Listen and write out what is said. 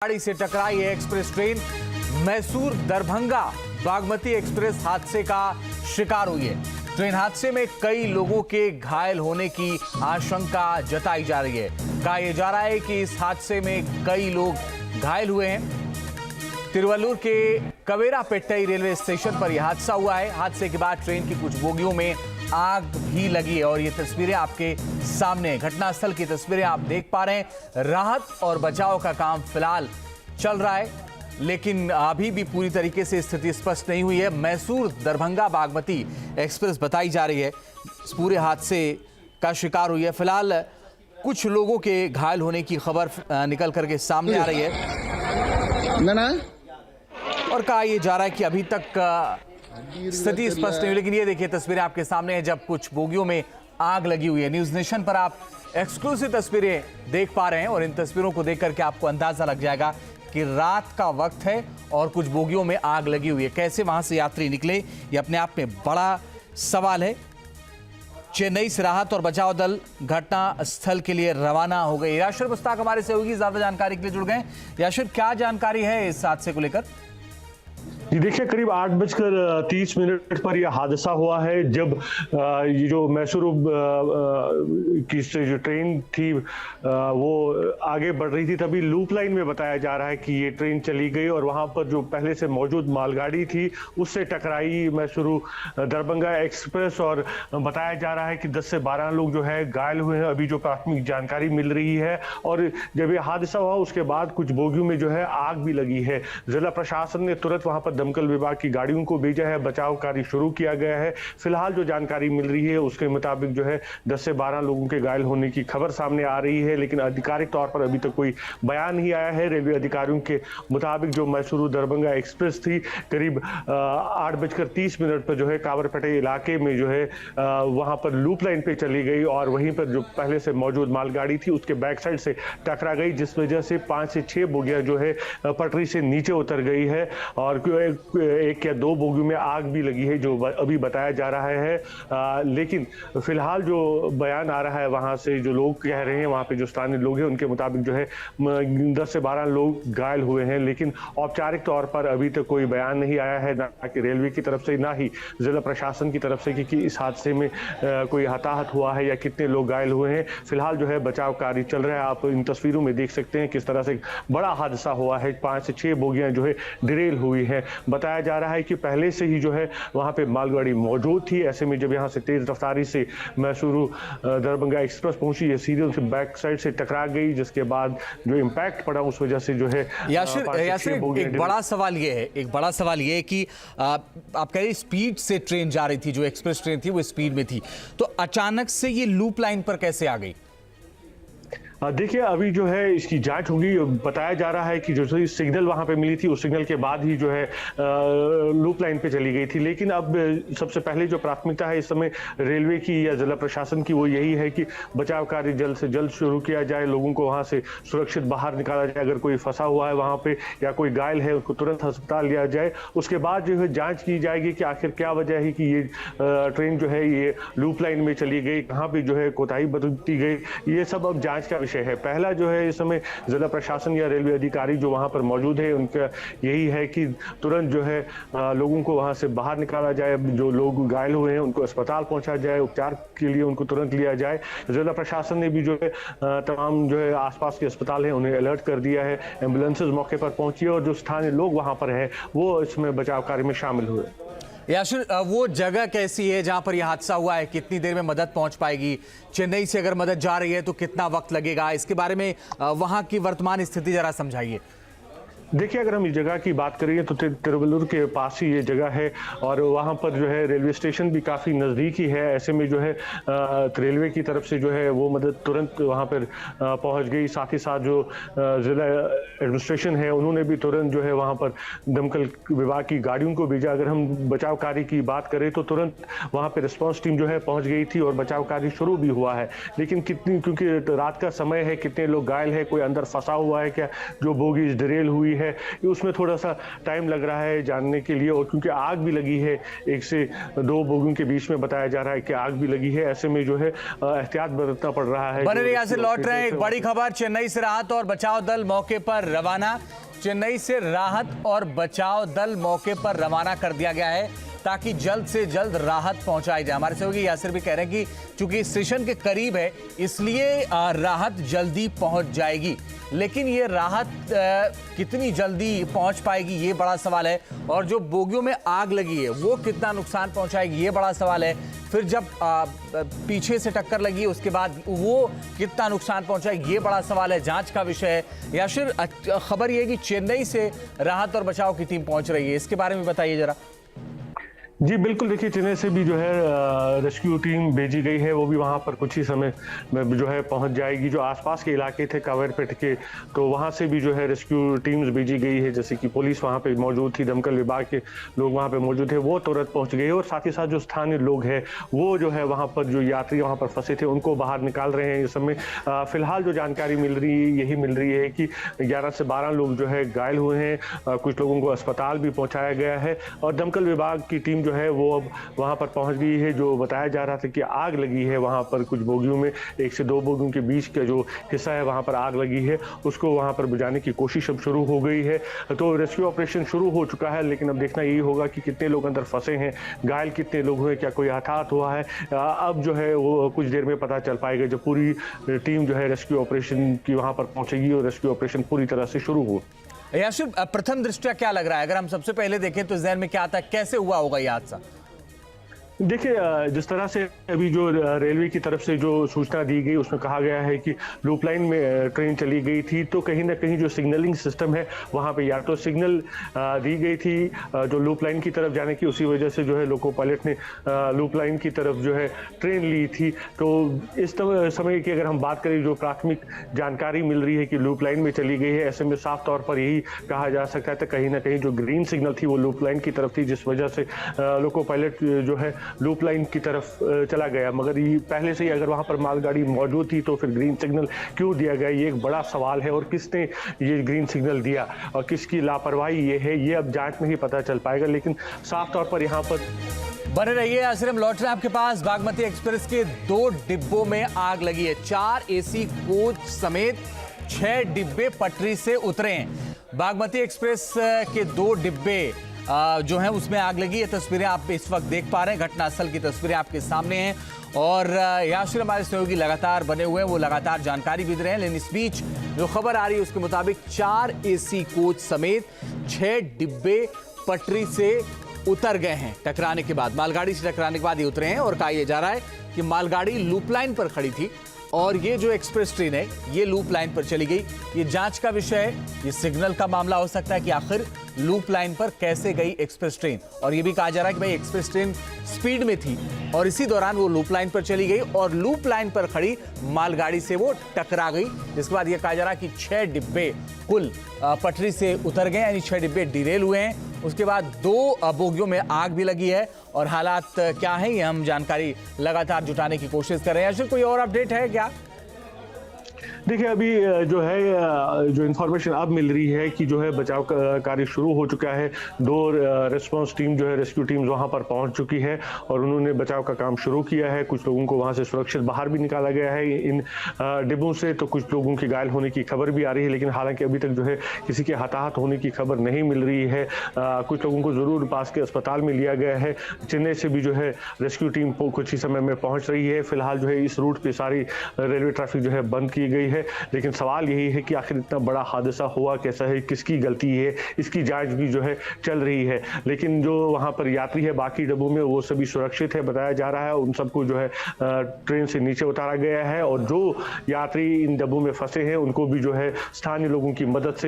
गाड़ी से टकराई है express train. Mysore Darbhanga Bagmati express हादसे का शिकार हुई है। ट्रेन हादसे में कई लोगों के घायल होने की आशंका जताई जा रही है। कहा यह जा रहा है कि इस हादसे में कई लोग घायल हुए हैं। तिरुवल्लुर के कवेरापेट्टई रेलवे स्टेशन पर यह हादसा हुआ है। हादसे के बाद ट्रेन की कुछ बोगियों में आग भी लगी है और ये तस्वीरें आपके सामने हैं। घटनास्थल की तस्वीरें आप देख पा रहे हैं। राहत और बचाव का काम फिलहाल चल रहा है, लेकिन अभी भी पूरी तरीके से स्थिति स्पष्ट नहीं हुई है। मैसूर दरभंगा बागमती एक्सप्रेस बताई जा रही है इस पूरे हादसे का शिकार हुई है। फिलहाल कुछ लोगों के घायल होने की खबर निकल करके सामने आ रही है और कहा यह जा रहा है कि अभी तक स्थिति स्पष्ट नहीं हुई। लेकिन ये देखिए तस्वीरें आपके सामने हैं जब कुछ बोगियों में आग लगी हुई है। न्यूज़ नेशन पर आप एक्सक्लूसिव तस्वीरें देख पा रहे हैं और इन तस्वीरों को देख करके आपको अंदाजा लग जाएगा कि रात का वक्त है और कुछ बोगियों में आग लगी हुई है। कैसे वहां से यात्री निकले, ये अपने आप में बड़ा सवाल है। चेन्नई से राहत और बचाव दल घटना स्थल के लिए रवाना हो गए। याशिर मुश्ताक हमारे सहयोगी ज्यादा जानकारी के लिए जुड़ गए। याशिर, क्या जानकारी है इस हादसे को लेकर? जी देखिए, करीब 8:30 पर यह हादसा हुआ है जब ये जो मैसूर की जो ट्रेन थी वो आगे बढ़ रही थी। तभी लूप लाइन में बताया जा रहा है कि ये ट्रेन चली गई और वहां पर जो पहले से मौजूद मालगाड़ी थी उससे टकराई मैसूर दरभंगा एक्सप्रेस और बताया जा रहा है कि 10 से 12 लोग जो है घायल हुए हैं। अभी जो प्राथमिक जानकारी मिल रही है और जब ये हादसा हुआ उसके बाद कुछ बोगियों में जो है आग भी लगी है। जिला प्रशासन ने तुरंत वहां पर दमकल विभाग की गाड़ियों को भेजा है, बचाव कार्य शुरू किया गया है। फिलहाल जो जानकारी मिल रही है उसके मुताबिक जो है 10 से 12 लोगों के घायल होने की खबर सामने आ रही है, लेकिन आधिकारिक तौर पर अभी तक कोई बयान नहीं आया है। रेलवे अधिकारियों के मुताबिक जो मैसूर दरभंगा एक्सप्रेस थी करीब 8:30 पर जो है कावरपेटे इलाके में जो है वहां पर लूप लाइन पे चली गई और वहीं पर जो पहले से मौजूद मालगाड़ी थी उसके बैक साइड से टकरा गई, जिस वजह से 5 से 6 बोगियां जो है पटरी से नीचे उतर गई है और एक या 2 बोगियों में आग भी लगी है जो अभी बताया जा रहा है। लेकिन फिलहाल जो बयान आ रहा है वहां से जो लोग कह रहे हैं, वहां पे जो स्थानीय लोग हैं उनके मुताबिक जो है 10 से 12 लोग घायल हुए हैं, लेकिन औपचारिक तौर पर अभी तक कोई बयान नहीं आया है, ना कि रेलवे की तरफ से ना ही जिला प्रशासन की तरफ से कि इस हादसे में कोई हताहत हुआ है या कितने लोग घायल हुए हैं। फिलहाल जो है बचाव कार्य चल रहा है। आप इन तस्वीरों में देख सकते हैं किस तरह से बड़ा हादसा हुआ है। 5 से 6 बोगियां जो है डिरेल हुई है। बताया जा रहा है कि पहले से ही जो है वहां पे मालगाड़ी मौजूद थी। ऐसे में जब यहां से तेज रफ्तारी से मैसूर दरभंगा एक्सप्रेस पहुंची, ये सीधे उसे बैक साइड से टकरा गई, जिसके बाद जो इम्पैक्ट पड़ा उस वजह से जो है याशिर एक बड़ा सवाल ये है कि आप कह रहे स्पीड से ट्रेन जा रही थी, जो एक्सप्रेस ट्रेन थी वो स्पीड में थी, तो अचानक से ये लूप लाइन पर कैसे आ गई? देखिए, अभी जो है इसकी जांच होगी। बताया जा रहा है कि जो सिग्नल वहां पे मिली थी उस सिग्नल के बाद ही जो है लूप लाइन पे चली गई थी। लेकिन अब सबसे पहले जो प्राथमिकता है इस समय रेलवे की या जिला प्रशासन की वो यही है कि बचाव कार्य जल्द से जल्द शुरू किया जाए, लोगों को वहां से सुरक्षित बाहर निकाला जाए। अगर कोई फंसा हुआ है वहां पे या कोई घायल है उसको तुरंत अस्पताल लिया जाए। उसके बाद जो है जाँच की जाएगी कि आखिर क्या वजह है कि ये ट्रेन जो है ये लूप लाइन में चली गई, कहाँ पे जो है कोताही बरती गई। ये सब अब जाँच का विषय है। पहला जो है इस समय जिला प्रशासन या रेलवे अधिकारी जो वहां पर मौजूद है उनका यही है कि तुरंत जो है लोगों को वहां से बाहर निकाला जाए। जो लोग घायल हुए हैं उनको अस्पताल पहुंचा जाए, उपचार के लिए उनको तुरंत लिया जाए। जिला प्रशासन ने भी जो है तमाम जो है आसपास के अस्पताल हैं उन्हें अलर्ट कर दिया है। एम्बुलेंसेज मौके पर पहुंची है और जो स्थानीय लोग वहां पर है वो इसमें बचाव कार्य में शामिल हुए। याशिर, वो जगह कैसी है जहां पर यह हादसा हुआ है? कितनी देर में मदद पहुंच पाएगी? चेन्नई से अगर मदद जा रही है तो कितना वक्त लगेगा? इसके बारे में वहां की वर्तमान स्थिति जरा समझाइए। देखिए, अगर हम इस जगह की बात करें तो तिरुवल्लुर के पास ही ये जगह है और वहाँ पर जो है रेलवे स्टेशन भी काफ़ी नज़दीक ही है। ऐसे में जो है रेलवे की तरफ से जो है वो मदद तुरंत वहाँ पर पहुँच गई। साथ ही साथ जो ज़िला एडमिनिस्ट्रेशन है उन्होंने भी तुरंत जो है वहाँ पर दमकल विभाग की गाड़ियों को भेजा। अगर हम बचाव कार्य की बात करें तो तुरंत वहाँ पर रिस्पॉन्स टीम जो है पहुँच गई थी और बचाव कार्य शुरू भी हुआ है। लेकिन क्योंकि रात का समय है, कितने लोग घायल है, कोई अंदर फंसा हुआ है क्या, जो बोगी डिरेल हुई है कि उसमें थोड़ा सा टाइम लग रहा है जानने के लिए, और क्योंकि आग भी लगी है, 1 से 2 बोगियों के बीच में बताया जा रहा है कि आग भी लगी है, ऐसे में जो है एहतियात बरतना पड़ रहा है। बने रहिए, से लौट रहे हैं एक बड़ी खबर। चेन्नई से राहत और बचाव दल मौके पर रवाना। चेन्नई से राहत और बचाव दल मौके पर रवाना कर दिया गया है ताकि जल्द से जल्द राहत पहुंचाई जाए। हमारे सहयोगी यासिर भी कह रहे हैं कि चूंकि स्टेशन के करीब है इसलिए राहत जल्दी पहुंच जाएगी, लेकिन ये राहत कितनी जल्दी पहुंच पाएगी ये बड़ा सवाल है, और जो बोगियों में आग लगी है वो कितना नुकसान पहुंचाएगी ये बड़ा सवाल है। फिर जब पीछे से टक्कर लगी उसके बाद वो कितना नुकसान पहुंचाएगी ये बड़ा सवाल है, जांच का विषय है। यासिर, खबर ये है कि चेन्नई से राहत और बचाव की टीम पहुंच रही है, इसके बारे में बताइए जरा। जी बिल्कुल, देखिए चेन्नई से भी जो है रेस्क्यू टीम भेजी गई है, वो भी वहाँ पर कुछ ही समय में जो है पहुँच जाएगी। जो आसपास के इलाके थे कावेरपेट के, तो वहाँ से भी जो है रेस्क्यू टीम्स भेजी गई है, जैसे कि पुलिस वहाँ पे मौजूद थी, दमकल विभाग के लोग वहाँ पे मौजूद थे, वो तुरंत पहुँच गए। और साथ ही साथ जो स्थानीय लोग हैं वो जो है वहाँ पर जो यात्री वहाँ पर फंसे थे उनको बाहर निकाल रहे हैं इस समय। फिलहाल जो जानकारी मिल रही है यही मिल रही है कि 11 से 12 लोग जो है घायल हुए हैं, कुछ लोगों को अस्पताल भी पहुँचाया गया है, और दमकल विभाग की टीम जो है वो अब वहां पर पहुंच गई है। जो बताया जा रहा था कि आग लगी है वहां पर कुछ बोगियों में, 1 से 2 बोगियों के बीच का जो हिस्सा है वहां पर आग लगी है, उसको वहां पर बुझाने की कोशिश अब शुरू हो गई है। तो रेस्क्यू ऑपरेशन शुरू हो चुका है, लेकिन अब देखना यही होगा कि कितने लोग अंदर फंसे हैं, घायल कितने लोग हुए, क्या कोई हताहत हुआ है, अब जो है वो कुछ देर में पता चल पाएगा जब पूरी टीम जो है रेस्क्यू ऑपरेशन की वहां पर पहुंचेगी और रेस्क्यू ऑपरेशन पूरी तरह से शुरू हो। यासिर, प्रथम दृष्टया क्या लग रहा है, अगर हम सबसे पहले देखें तो जहन में क्या आता है, कैसे हुआ होगा ये हादसा? देखिए, जिस तरह से अभी जो रेलवे की तरफ से जो सूचना दी गई उसमें कहा गया है कि लूप लाइन में ट्रेन चली गई थी, तो कहीं ना कहीं जो सिग्नलिंग सिस्टम है वहाँ पे या तो सिग्नल दी गई थी जो लूप लाइन की तरफ जाने की, उसी वजह से जो है लोको पायलट ने लूप लाइन की तरफ जो है ट्रेन ली थी। तो इस समय की अगर हम बात करें, जो प्राथमिक जानकारी मिल रही है कि लूप लाइन में चली गई है, ऐसे में साफ तौर पर यही कहा जा सकता है। तो कहीं ना कहीं जो ग्रीन सिग्नल थी वो लूप लाइन की तरफ थी, जिस वजह से लोको पायलट जो है लूप लाइन की तरफ चला गया। मगर ये पहले से ही अगर वहां पर मालगाड़ी मौजूद थी तो फिर ग्रीन सिग्नल क्यों दिया गया, ये एक बड़ा सवाल है। और किसने ये ग्रीन सिग्नल दिया और किसकी लापरवाही ये है, ये अब जांच में ही पता चल पाएगा। लेकिन साफ तौर पर यहाँ पर बने रहिए। यासिर, हम लौट रहे हैं आपके पास। बागमती एक्सप्रेस के 2 डिब्बों में आग लगी है। 4 एसी कोच समेत 6 डिब्बे पटरी से उतरे हैं। बागमती एक्सप्रेस के 2 डिब्बे जो है उसमें आग लगी है। तस्वीरें आप इस वक्त देख पा रहे हैं, घटनास्थल की तस्वीरें आपके सामने हैं। और यासिर, हमारे सहयोगी लगातार बने हुए हैं, वो लगातार जानकारी भी दे रहे हैं। लेकिन इस बीच जो खबर आ रही है उसके मुताबिक 4 एसी कोच समेत 6 डिब्बे पटरी से उतर गए हैं टकराने के बाद। मालगाड़ी से टकराने के बाद ये उतरे हैं, और कहा यह जा रहा है कि मालगाड़ी लूप लाइन पर खड़ी थी और ये जो एक्सप्रेस ट्रेन है ये लूप लाइन पर चली गई। ये जांच का विषय है, ये सिग्नल का मामला हो सकता है कि आखिर लूप लाइन पर कैसे गई एक्सप्रेस ट्रेन। और ये भी कहा जा रहा है कि भाई एक्सप्रेस ट्रेन स्पीड में थी और इसी दौरान वो लूप लाइन पर चली गई और लूप लाइन पर खड़ी मालगाड़ी से वो टकरा गई, जिसके बाद ये कहा जा रहा है कि 6 डिब्बे कुल पटरी से उतर गए, यानी 6 डिब्बे डिरेल हुए हैं। उसके बाद 2 बोगियों में आग भी लगी है, और हालात क्या है ये हम जानकारी लगातार जुटाने की कोशिश कर रहे हैं। ऐसे कोई और अपडेट है क्या? देखिए, अभी जो है जो इन्फॉर्मेशन अब मिल रही है कि जो है बचाव कार्य शुरू हो चुका है। 2 रिस्पांस टीम जो है रेस्क्यू टीम्स वहां पर पहुंच चुकी है और उन्होंने बचाव का काम शुरू किया है। कुछ लोगों को वहां से सुरक्षित बाहर भी निकाला गया है इन डिब्बों से। तो कुछ लोगों के घायल होने की खबर भी आ रही है, लेकिन हालांकि अभी तक जो है किसी के हताहत होने की खबर नहीं मिल रही है। कुछ लोगों को जरूर पास के अस्पताल में लिया गया है। चेन्नई से भी जो है रेस्क्यू टीम कुछ ही समय में पहुंच रही है। फिलहाल जो है इस रूट पे सारी रेलवे ट्रैफिक जो है बंद की गई है। लेकिन सवाल यही है कि आखिर इतना बड़ा हादसा हुआ कैसा है, किसकी गलती है, इसकी जांच भी जो है चल रही है। लेकिन जो वहां पर यात्री है बाकी डब्बों में वो सभी सुरक्षित है बताया जा रहा है। उन सबको जो है ट्रेन से नीचे उतारा गया है, और जो यात्री इन डब्बों में फंसे हैं उनको भी जो है स्थानीय लोगों की मदद से